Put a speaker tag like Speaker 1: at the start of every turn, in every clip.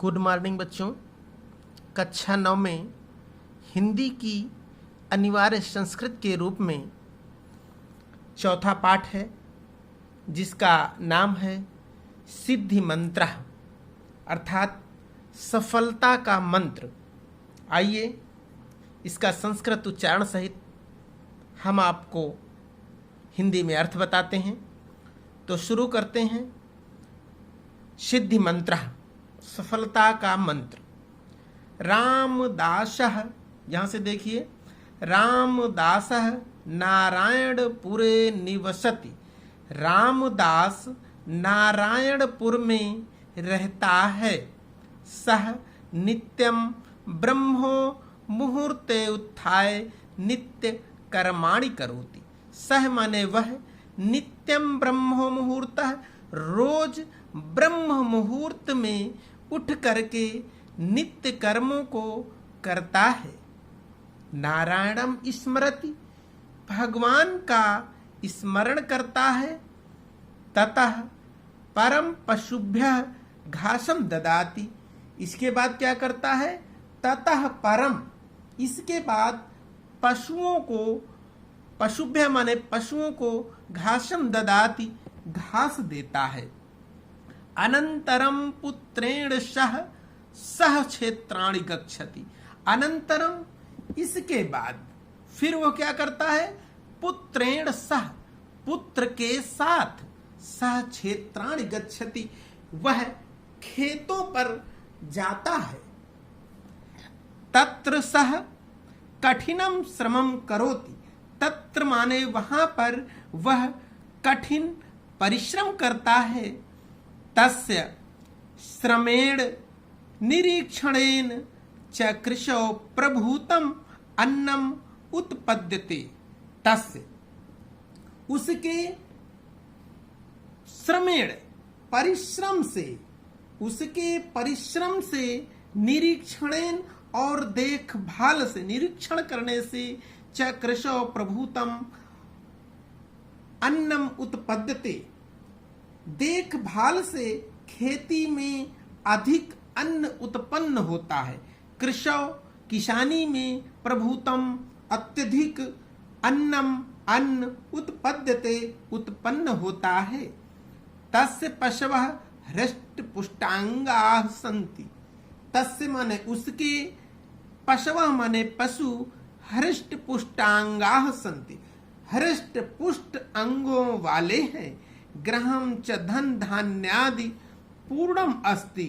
Speaker 1: Good morning बच्चों। कक्षा 9 में हिंदी की अनिवार्य संस्कृत के रूप में चौथा पाठ है जिसका नाम है सिद्धि मंत्र अर्थात सफलता का मंत्र। आइए इसका संस्कृत उच्चारण सहित हम आपको हिंदी में अर्थ बताते हैं। तो शुरू करते हैं। सिद्धि मंत्र सफलता का मंत्र। रामदासः, यहाँ से देखिए, रामदासः नारायणपुरे निवसति। रामदास नारायणपुर में रहता है। सह नित्यम ब्रह्मो मुहूर्ते उत्थाय नित्य कर्माणि करोति। सह माने वह, नित्यम ब्रह्मो मुहूर्तः रोज ब्रह्म मुहूर्त में उठ करके नित्य कर्मों को करता है। नारायणम स्मरति, भगवान का स्मरण करता है। ततः परम पशुभ्यः घासम ददाति। इसके बाद क्या करता है? ततः परम, इसके बाद पशुओं को, पशुभ्य माने पशुओं को, घासम ददाति घास देता है। अनंतरम पुत्रेण सह क्षेत्राणि गच्छति। अनंतरम इसके बाद फिर वो क्या करता है? पुत्रेण सह, पुत्र के साथ, सह क्षेत्राणि गच्छति, वह खेतों पर जाता है। तत्र सह कठिनम श्रमम करोति। तत्र माने वहां पर वह कठिन परिश्रम करता है। तस्य श्रमेण निरीक्षणेन च कृशो प्रभूतम अन्नम उत्पद्यते। तस्य, उसके श्रमेण परिश्रम से, उसके परिश्रम से, निरीक्षणेन और देखभाल से, निरीक्षण करने से, च कृशो प्रभूतम अन्नम उत्पद्यते, देखभाल से खेती में अधिक अन्न उत्पन्न होता है। कृषौ किसानी में, प्रभुतम अत्यधिक, अन्नम अन्न, उत्पद्यते उत्पन्न होता है। तस्य पशवः हृष्ट पुष्टांगाः सन्ति। तस्य माने उसके, पशवः माने पशु, हृष्ट पुष्टांगाः सन्ति, हृष्ट पुष्ट अंगों वाले हैं। गृहं च धन धान्यादि पूर्णम अस्ति।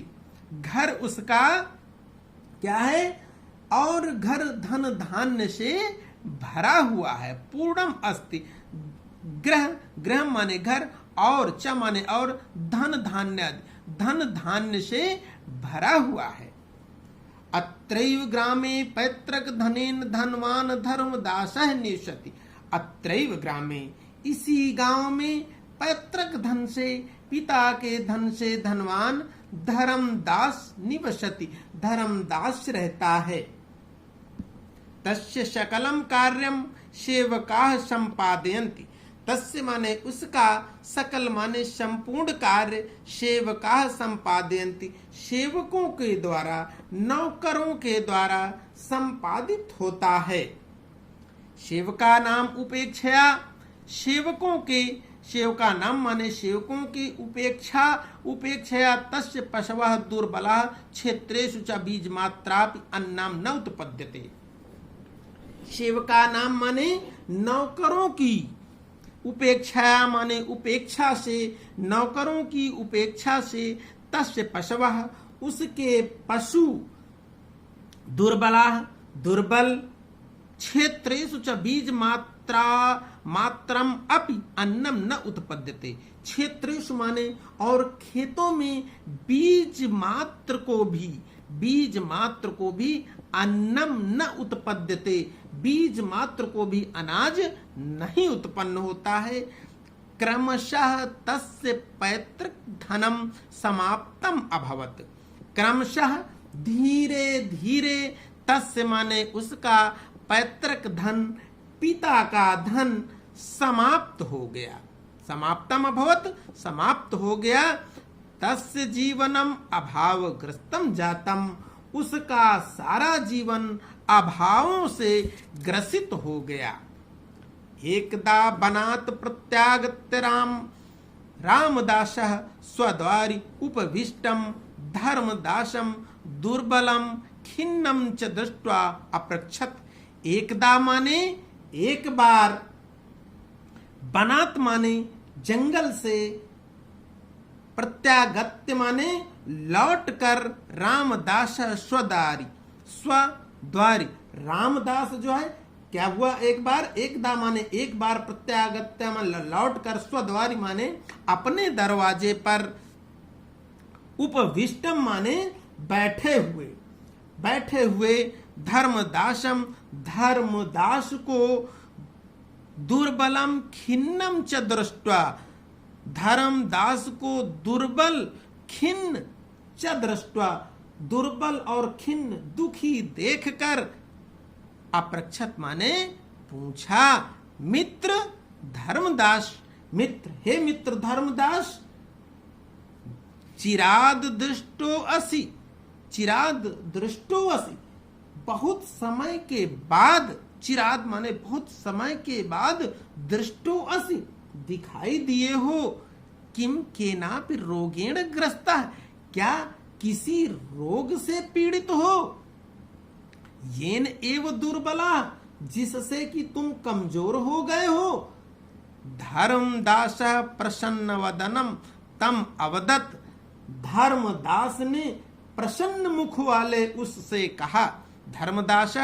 Speaker 1: घर उसका क्या है? और घर धन धान्य से भरा हुआ है। पूर्णम अस्ति, ग्रह, ग्रह माने घर, और च माने और, धन धान्यादि, धन धान्य से भरा हुआ है। अत्रैव ग्रामे पैतृक धनेन धनवान धर्मदासः निवसति। अत्रैव ग्रामे, इसी गांव में, पैतृक धन से, पिता के धन से धनवान धर्मदास निवसति, धर्मदास रहता है। तस्य सकलम कार्यम सेवकाः संपादयन्ति। तस्य माने उसका, सकल माने संपूर्ण कार्य, सेवकाः संपादयन्ति, सेवकों के द्वारा, नौकरों के द्वारा संपादित होता है। सेवका नाम उपेक्षया, सेवकों के, सेवका नाम माने सेवकों की उपेक्षा, उपेक्षया तस्य पशवः दुर्बलाः क्षेत्रेषु च बीजमात्रापि अन्नम न उत्पद्यते। सेवका नाम माने नौकरों की, उपेक्षा माने उपेक्षा से, नौकरों की उपेक्षा से, तस्य पशवः उसके पशु, दुर्बलाः दुर्बल, क्षेत्रेषु च बीज मात्रम अपि अन्नम न उत्पद्यते। क्षेत्रेषु माने और खेतों में, बीज मात्र को भी, बीज मात्र को भी, अन्नम न उत्पद्यते, बीज मात्र को भी अनाज नहीं उत्पन्न होता है। क्रमशः तस्य पैतृक धनम समाप्तम अभवत। क्रमशः धीरे धीरे, तस्य माने उसका, पैतृक धन, पिता का धन समाप्त हो गया। समाप्तम अभवत, समाप्त हो गया। तस्य जीवनम अभावग्रस्तम जातम, उसका सारा जीवन अभावों से ग्रसित हो गया। एकदा बनात प्रत्यागत्य रामदासः स्वद्वारि उपविष्टम धर्मदासम दुर्बलम खिन्नम च दृष्ट्वा अपृच्छत। एकदा माने एक बार, बनात माने जंगल से, प्रत्यागत्य माने लौट कर, रामदास स्वद्वारि, रामदास जो है क्या हुआ, एक बार, एकदा माने एक बार, प्रत्यागत्य माने लौट कर, स्वद्वारि माने अपने दरवाजे पर, उपविष्टम माने बैठे हुए, धर्मदासम, धर्मदास को, दुर्बलम खिन्नम च दृष्ट्वा, धर्मदास को दुर्बल, खिन्न च दृष्ट्वा, दुर्बल और खिन्न, दुखी देखकर, अपृच्छत माने पूछा, मित्र धर्मदास, मित्र, हे मित्र धर्मदास, चिराद दृष्टो असि, चिराद दृष्टो असि, बहुत समय के बाद, चिराद माने बहुत समय के बाद, दृष्टो असि दिखाई दिए हो, किम केनापि रोगेण ग्रस्ता, क्या किसी रोग से पीड़ित हो, येन एव दुर्बला, जिससे कि तुम कमजोर हो गए हो। धर्मदास प्रसन्न वदनम तम अवदत, धर्मदास ने प्रसन्न मुख वाले उससे कहा, धर्मदास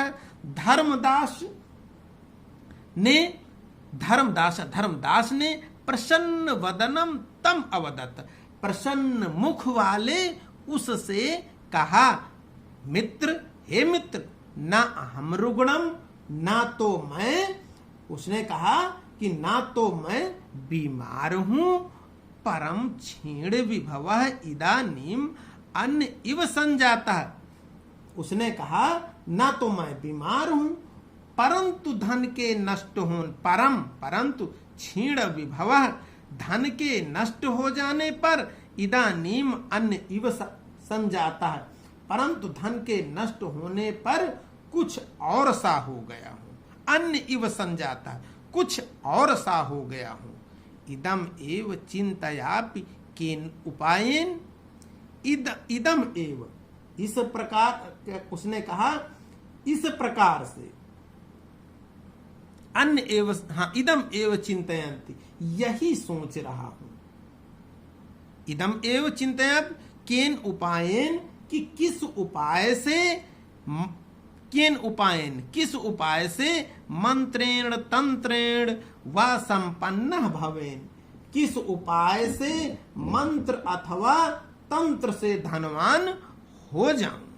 Speaker 1: ने प्रसन्न वदनम तम अवदत, प्रसन्न मुख वाले उससे कहा, मित्र, हे मित्र, ना अहम रुग्णम, ना तो मैं, उसने कहा कि ना तो मैं बीमार हूं, परम क्षीण विभवः इदानीम अन्न इव संजाता, उसने कहा ना तो मैं बीमार हूं, परंतु धन के नष्ट होने, परंतु क्षीण विभवः, धन के नष्ट हो जाने पर, इदानीम अन्न इव संजाता है, परंतु धन के नष्ट होने पर कुछ और सा हो गया हूं, अन्न इव संजाता, कुछ और सा हो गया हूं। इदम एव चिंतयापि केन उपायेन, इदम एव, इस प्रकार, उसने कहा इस प्रकार से, अन्य एव, हाँ, इदम एव चिंतयन्ति, यही सोच रहा हूं, इदम एव चिंतयापि केन उपायेन, कि किस उपाय से, केन उपायन, किस उपाय से, मंत्रेण तंत्रेण व संपन्न भवेन, किस उपाय से मंत्र अथवा तंत्र से धनवान हो जाऊं।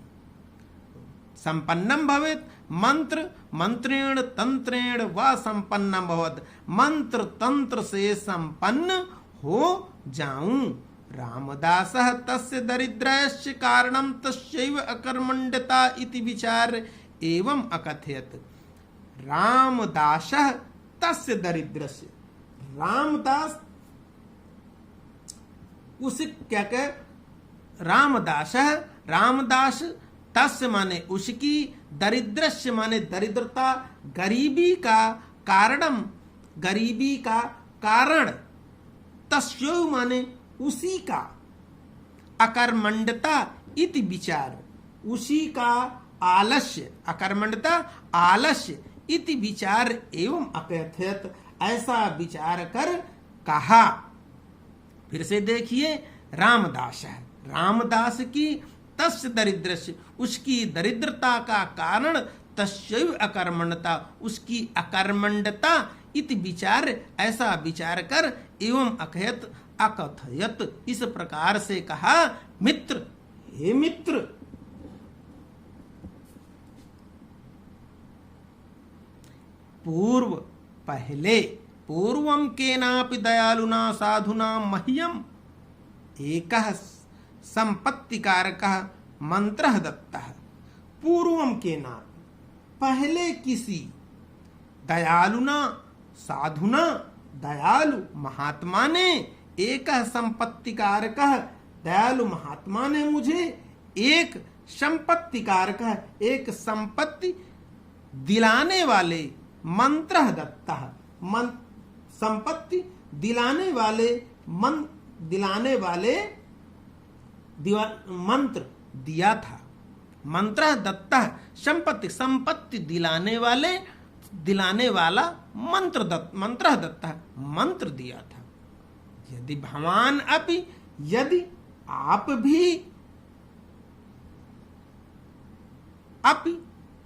Speaker 1: संपन्नम भवेत, मंत्र, मंत्रेण तंत्रेण व संपन्नम भवत, मंत्र तंत्र से संपन्न हो जाऊं। रामदासः तस्य दरिद्रस्य कारणं तस्यैव अकर्मण्यता इति विचार एवं अकथयत। रामदासः तस्य दरिद्रस्य, रामदास उसे क्या कह, रामदासः, रामदास, तस्य माने उसकी, दरिद्रस्य माने दरिद्रता, गरीबी का कारणम, गरीबी का कारण, तस्यैव माने उसी का, अकर्मण्यता इति विचार, उसी का आलस्य, अकर्मण्यता आलस्य इति विचार एवं अकथयत, ऐसा विचार कर कहा। फिर से देखिए, रामदास है, रामदास की, तस्य दरिद्रस्य, उसकी दरिद्रता का कारण, तस्यैव अकर्मण्यता, उसकी अकर्मण्यता इति विचार, ऐसा विचार कर, एवं अकथयत, अकथयत, इस प्रकार से कहा, मित्र, हे मित्र, पूर्व, पहले, पूर्वम केनापि दयालुना साधुना मह्यम एकः संपत्तिकारकः मंत्रः दत्तः। पूर्वम केनापि, पहले किसी, दयालुना, साधुना, दयालु महात्मा ने, एक संपत्तिकारकः, दयालु महात्मा ने मुझे एक संपत्ति कारक है, एक संपत्ति दिलाने वाले मंत्र दत्ता, संपत्ति दिलाने वाले मंत्र दिया था। मंत्र दत्ता संपत्ति दिलाने वाला मंत्र दत्ता मंत्र दिया था। यदि भगवान अपि यदि आप भी अपि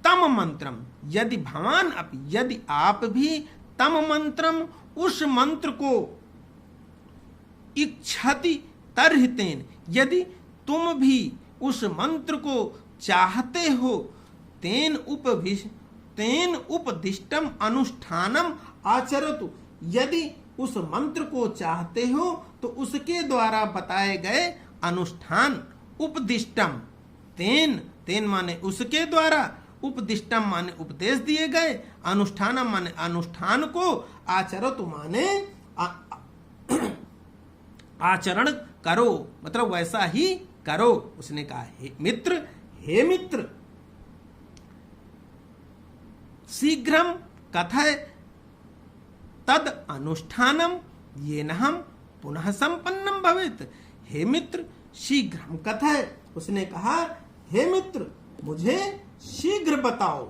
Speaker 1: तम मंत्रम, यदि भगवान अपि यदि आप भी तम मंत्रम उस मंत्र को इच्छति तरहितेन, यदि तुम भी उस मंत्र को चाहते हो, तेन उपदिष्टम अनुष्ठानम आचरतु, यदि उस मंत्र को चाहते हो तो उसके द्वारा बताए गए अनुष्ठान, उपदिष्टम तेन माने उसके द्वारा, उपदिष्टम माने उपदेश दिए गए, अनुष्ठानम माने अनुष्ठान को, आचरतु माने आचरण करो, मतलब वैसा ही करो। उसने कहा हे मित्र शीघ्रम कथय तद अनुष्ठानम येन हम पुनः संपन्नम भवेत। हे मित्र शीघ्रम कथय, उसने कहा हे मित्र मुझे शीघ्र बताओ,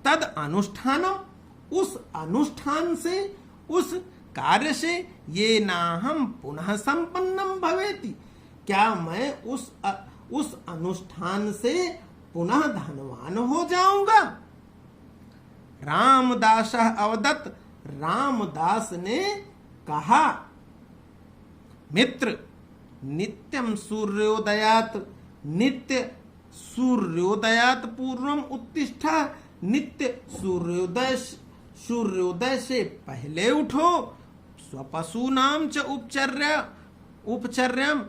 Speaker 1: तद अनुष्ठानम उस अनुष्ठान से, उस कार्य से, ये ना हम पुनः संपन्नम भवेति, क्या मैं उस अनुष्ठान से पुनः धनवान हो जाऊंगा। रामदास अवदत्त, रामदास ने कहा मित्र नित्यम सूर्योदयात पूर्वम उत्तिष्ठ, नित्य सूर्योदय से पहले उठो, स्वपशु नाम च उपचर्यम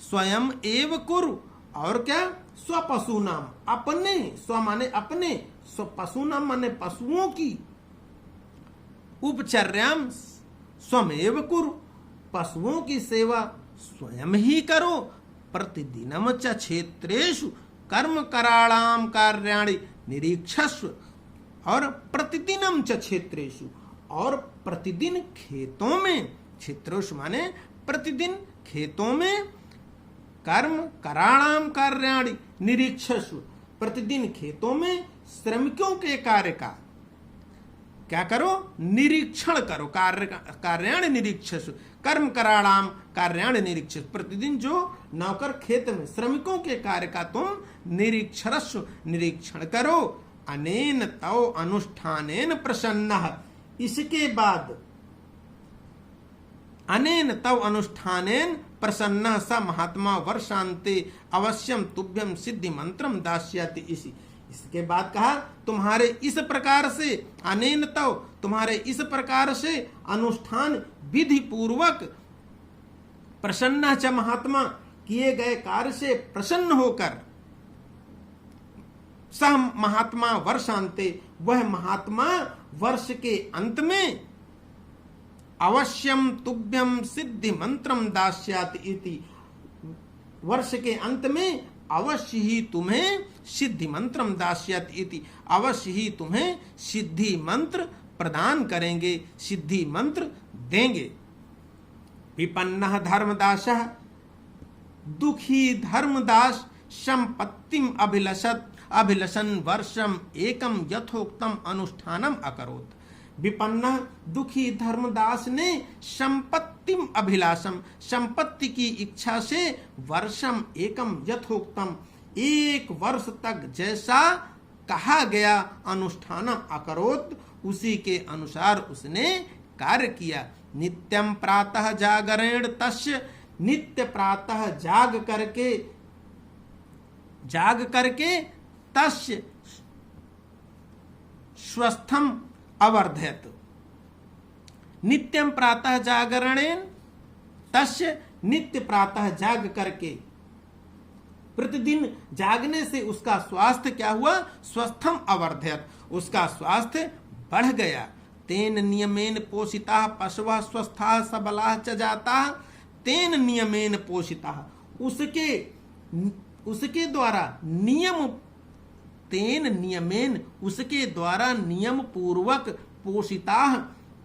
Speaker 1: स्वयं एव कुरु, और क्या स्वपशु नाम अपने, स्व माने अपने, स्वपशु नाम माने पशुओं की, उपचर्याम स्वमेव कुरु पशुओं की सेवा स्वयं ही करो, प्रतिदिनम च क्षेत्रेषु कर्म कराणाम कार्याणि निरीक्षस्व, और प्रतिदिनम च क्षेत्रेषु, और प्रतिदिन खेतों में, क्षेत्रेषु माने प्रतिदिन खेतों में, कर्म कराणाम कार्याणि निरीक्षस्व, प्रतिदिन खेतों में श्रमिकों के कार्य का क्या करो, निरीक्षण करो, कार्याणि निरीक्षस्व, कर्म कराणाम कार्याणि निरीक्षस्व, प्रतिदिन जो नौकर खेत में श्रमिकों के कार्य का तुम निरीक्षण करो। अनेन तव अनुष्ठानेन प्रसन्नः, इसके बाद अनेन तव अनुष्ठानेन प्रसन्नः स महात्मा वर्षांते अवश्यम तुभ्यम सिद्धि मंत्रम दास्यति। इसके बाद कहा तुम्हारे इस प्रकार से, अनेन तव तुम्हारे इस प्रकार से अनुष्ठान विधि पूर्वक प्रसन्न च महात्मा, किए गए कार्य से प्रसन्न होकर, सह महात्मा वर्षांते वह महात्मा वर्ष के अंत में, अवश्यम तुभ्यम सिद्धि मंत्रम दास्याति इति, वर्ष के अंत में अवश्य ही तुम्हें सिद्धि मंत्रम दास्याति इति, अवश्य ही तुम्हें सिद्धि मंत्र प्रदान करेंगे, सिद्धि मंत्र देंगे। विपन्नः धर्मदासः, दुखी धर्मदास संपत्तिम अभिलषन् वर्षम एकम यथोक्तम अनुष्ठानम अकरोत्। विपन्न दुखी धर्मदास ने संपत्तिम अभिलाषम, संपत्ति की इच्छा से, वर्षम एकम यथोक्तम एक वर्ष तक जैसा कहा गया, अनुष्ठानम अकरोत् उसी के अनुसार उसने कार्य किया। नित्यम प्रातः जागरेण तस्य, नित्य प्रातः जाग करके तस्य स्वस्थम अवर्धयत। नित्यम प्रातः जागरणेन तस्य, नित्य प्रातः जाग करके, प्रतिदिन जागने से उसका स्वास्थ्य क्या हुआ, स्वस्थम अवर्धयत, उसका स्वास्थ्य बढ़ गया। तेन नियमेन पोषिता पशवः स्वस्था सबला च जाता तेन नियमेन पोषिता उसके द्वारा नियम तेन नियमेन उसके द्वारा नियम पूर्वक पोषिता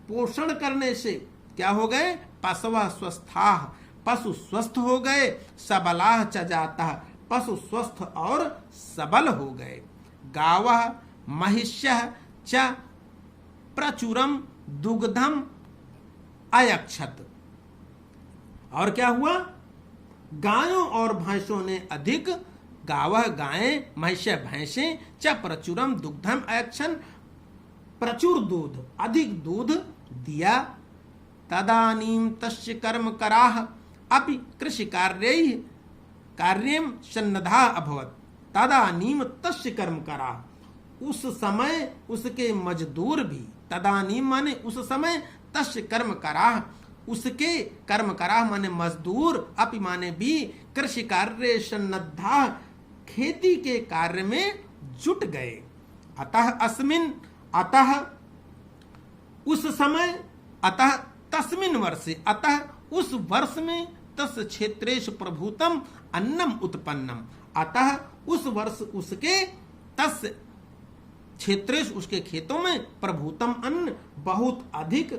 Speaker 1: पोषण करने से क्या हो गए पशवः स्वस्था पशु स्वस्थ हो गए सबला च जाता पशु स्वस्थ और सबल हो गए गावः महिष्यः च प्रचुरम दुग्धम अयक्षत और क्या हुआ गायों और भैंसों ने अधिक गावः गायें महिष्य भैंसें च प्रचुरम दुग्धम अयक्षन प्रचुर दूध अधिक दूध दिया तदानीं तस्य कर्म कराः अपि कृषि कार्यं सन्नद्धा अभवत् तदानीं तस्य कर्म कराः उस समय उसके मजदूर भी तदानीं माने उस समय तस्य कर्म कराः उसके कर्म कराः माने मजदूर अपि माने भी कृषि कार्य सन्नद्धा खेती के कार्य में जुट गए अतः उस समय अतः तस्मिन् वर्षे अतः उस वर्ष में तस् क्षेत्रेषु प्रभूतम अन्नम उत्पन्नम अतः उस वर्ष उसके तस् क्षेत्रेषु उसके खेतों में प्रभूतम अन्न बहुत अधिक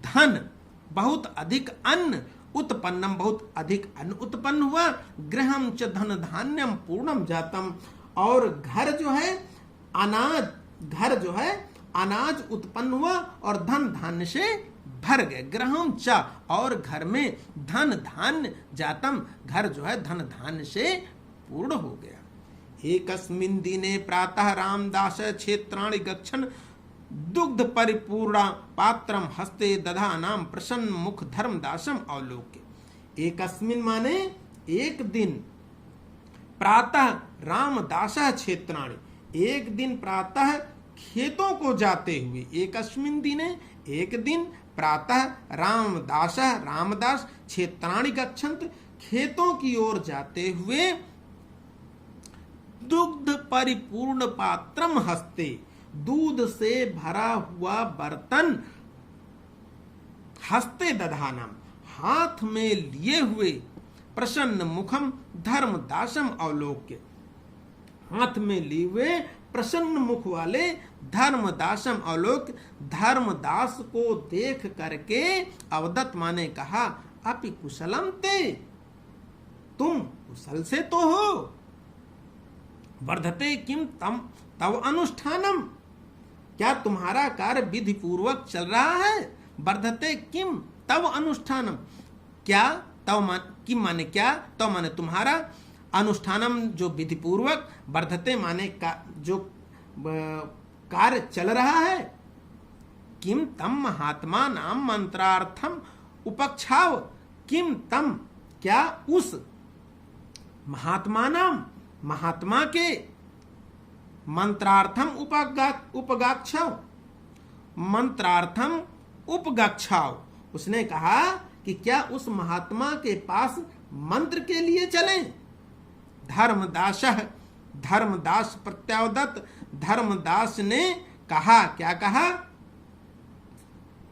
Speaker 1: धन बहुत अधिक अन्न उत्पन्नम बहुत अधिक अन्न उत्पन्न हुआ गृहम च धन धान्यम पूर्णम जातम और घर जो है अनाज उत्पन्न हुआ और धन धान्य से भर गए गृहम च और घर में धन धान्य जातम घर जो है धन धान्य से पूर्ण हो गया एकस्मिन् दिने प्रातः रामदास क्षेत्राणि गच्छन् दुग्ध परिपूर्णा पात्रम हस्ते दधानाम प्रसन्न मुख धर्मदासम अवलोक्य एकस्मिन् माने एक दिन प्रातः रामदास क्षेत्राणि एक दिन प्रातः खेतों को जाते हुए एकस्मिन् दिने एक दिन प्रातः रामदास क्षेत्राणि गच्छन्त खेतों की ओर जाते हुए दुग्ध परिपूर्ण पात्रम हस्ते दूध से भरा हुआ बर्तन हस्ते दधानम हाथ में लिए हुए प्रसन्न मुखम धर्मदासम अवलोक्य हाथ में लिए हुए प्रसन्न मुख वाले धर्मदासम अवलोक धर्मदास को देख करके अवदत्त माने कहा अपि कुशलम ते तुम कुशल से तो हो वर्धते किम तव अनुष्ठानम क्या तुम्हारा कार्य विधि पूर्वक चल रहा है वर्धते किम तव अनुष्ठानम क्या तव किम माने क्या तव माने तुम्हारा अनुष्ठानम जो विधि पूर्वक वर्धते माने का जो कार्य चल रहा है किम तम महात्मा नाम मंत्रार्थम उपक्षाव किम तम क्या उस महात्मा नाम महात्मा के मंत्रार्थम उपगाक्षाव मंत्रार्थम उपगाक्षाव उसने कहा कि क्या उस महात्मा के पास मंत्र के लिए चलें धर्मदास प्रत्यावदत्त धर्मदास ने कहा क्या कहा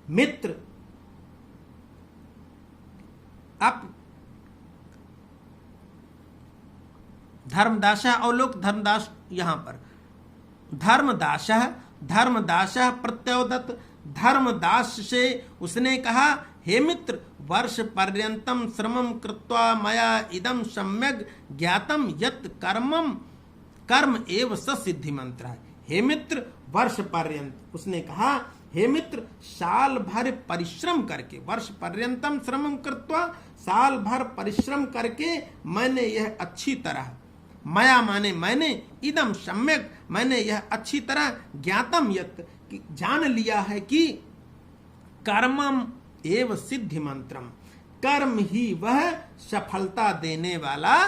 Speaker 1: मित्र अब धर्मदास अवलोक धर्मदास यहां पर धर्मदास प्रत्योदत्त धर्मदास से उसने कहा हे मित्र वर्ष पर्यंतम श्रमम कृत्वा मया इदम सम्यक ज्ञातम यत् कर्म एव सिद्धि मंत्र है हे मित्र वर्ष पर्यंत उसने कहा हे मित्र साल भर परिश्रम करके वर्ष पर्यंतम श्रमम कृत्वा साल भर परिश्रम करके मैंने यह अच्छी तरह मया माने मैंने इदम सम्यक मैंने यह अच्छी तरह ज्ञातम यत् जान लिया है कि कर्मम एव सिद्धि मंत्रम कर्म ही वह सफलता देने वाला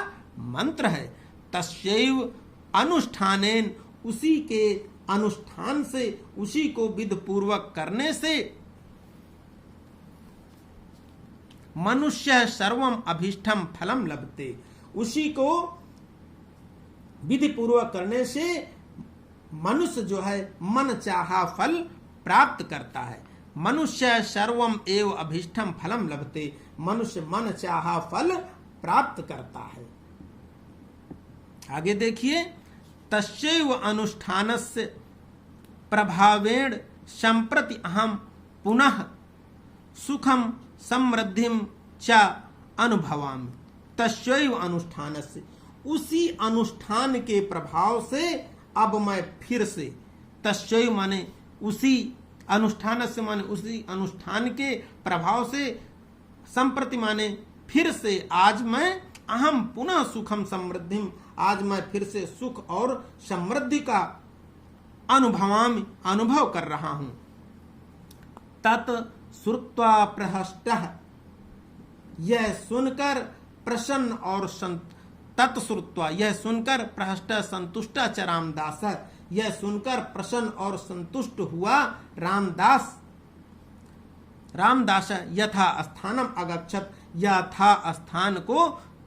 Speaker 1: मंत्र है तस्यैव अनुष्ठानेन उसी के अनुष्ठान से उसी को विधि पूर्वक करने से मनुष्य सर्वम अभीष्टम फलम लभते उसी को विधि पूर्वक करने से मनुष्य जो है मन चाहा फल प्राप्त करता है। मनुष्य सर्वम एव अभीष्टम फलम लभते, मनुष्य मन चाहा फल प्राप्त करता है। आगे देखिए, तस्यैव अनुष्ठानस्य प्रभावेण संप्रति अहम पुनः सुखम समृद्धिम च अनुभवामि। तस्यैव अनुष्ठानस्य, उसी अनुष्ठान के प्रभाव से अब मैं फिर से, तस्यैव माने उसी अनुष्ठान से, माने उसी अनुष्ठान के प्रभाव से, संप्रति माने फिर से, आज मैं अहम पुनः सुखम समृद्धिम, आज मैं फिर से सुख और समृद्धि का अनुभव कर रहा हूं। तत् श्रुत्वा प्रहष्टः, यह सुनकर प्रसन्न और तत्श्रुत्वा, यह सुनकर प्रहष्ट संतुष्ट च रामदास, यह सुनकर प्रसन्न और संतुष्ट हुआ रामदास यथा स्थानम अगच्छत, यथा स्थान को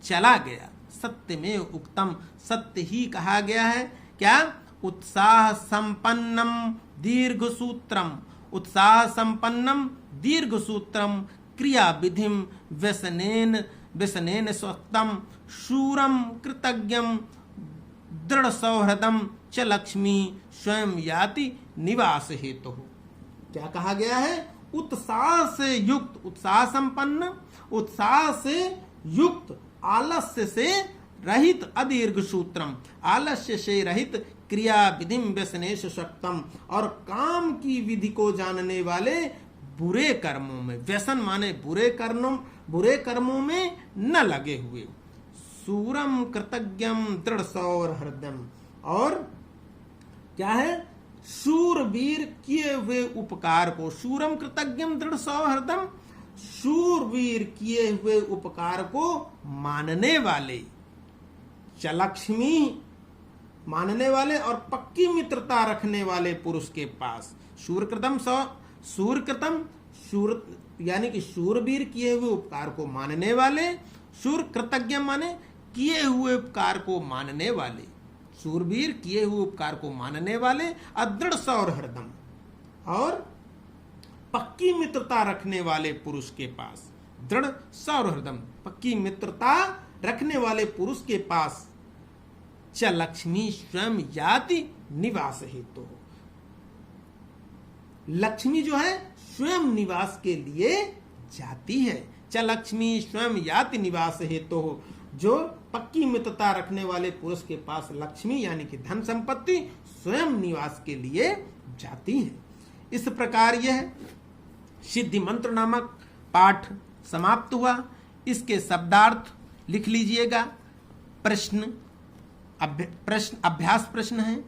Speaker 1: चला गया। सत्य में उक्तम, सत्य ही कहा गया है। क्या? उत्साह संपन्नम दीर्घ सूत्रम, उत्साह संपन्नम दीर्घ सूत्रम क्रिया विधिम व्यसनेन स्वक्तम शूरम कृतज्ञम दृढ़ सौहृदम च लक्ष्मी स्वयं याति निवास हेतु। क्या कहा गया है? उत्साह से युक्त, उत्साह संपन्न, उत्साह से युक्त, आलस्य से रहित, अदीर्घ सूत्रम, आलस्य से रहित, क्रिया विधिम व्यसनेश शक्तम, और काम की विधि को जानने वाले बुरे कर्मों में, व्यसन माने बुरे कर्मों में न लगे हुए, सूरम कृतज्ञम दृढ़ सौहृदम, और क्या है? शूरवीर किए हुए उपकार को, शूरम कृतज्ञम दृढ़ सौहृदम, शूरवीर किए हुए उपकार को मानने वाले, चलक्ष्मी मानने वाले और पक्की मित्रता रखने वाले पुरुष के पास, शूर यानी कि शूरवीर किए हुए उपकार को मानने वाले, शूर कृतज्ञ माने किए हुए उपकार को मानने वाले, शूरवीर किए हुए उपकार को मानने वाले, अदृढ़ सौहृदम, और पक्की मित्रता रखने वाले पुरुष के पास, दृढ़ सौहृदम, पक्की मित्रता रखने वाले पुरुष के पास, च लक्ष्मी स्वयं याति निवास हेतु, लक्ष्मी जो है स्वयं निवास के लिए जाती है। च लक्ष्मी स्वयं याति निवास हेतु, जो पक्की मित्रता रखने वाले पुरुष के पास लक्ष्मी यानी कि धन संपत्ति स्वयं निवास के लिए जाती है। इस प्रकार यह सिद्धि मंत्र नामक पाठ समाप्त हुआ। इसके शब्दार्थ लिख लीजिएगा। अभ्यास प्रश्न हैं,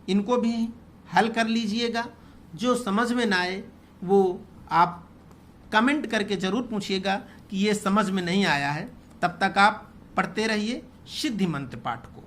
Speaker 1: इनको भी हल कर लीजिएगा। जो समझ में ना आए वो आप कमेंट करके जरूर पूछिएगा कि ये समझ में नहीं आया है। तब तक आप पढ़ते रहिए सिद्धि मंत्र पाठ को।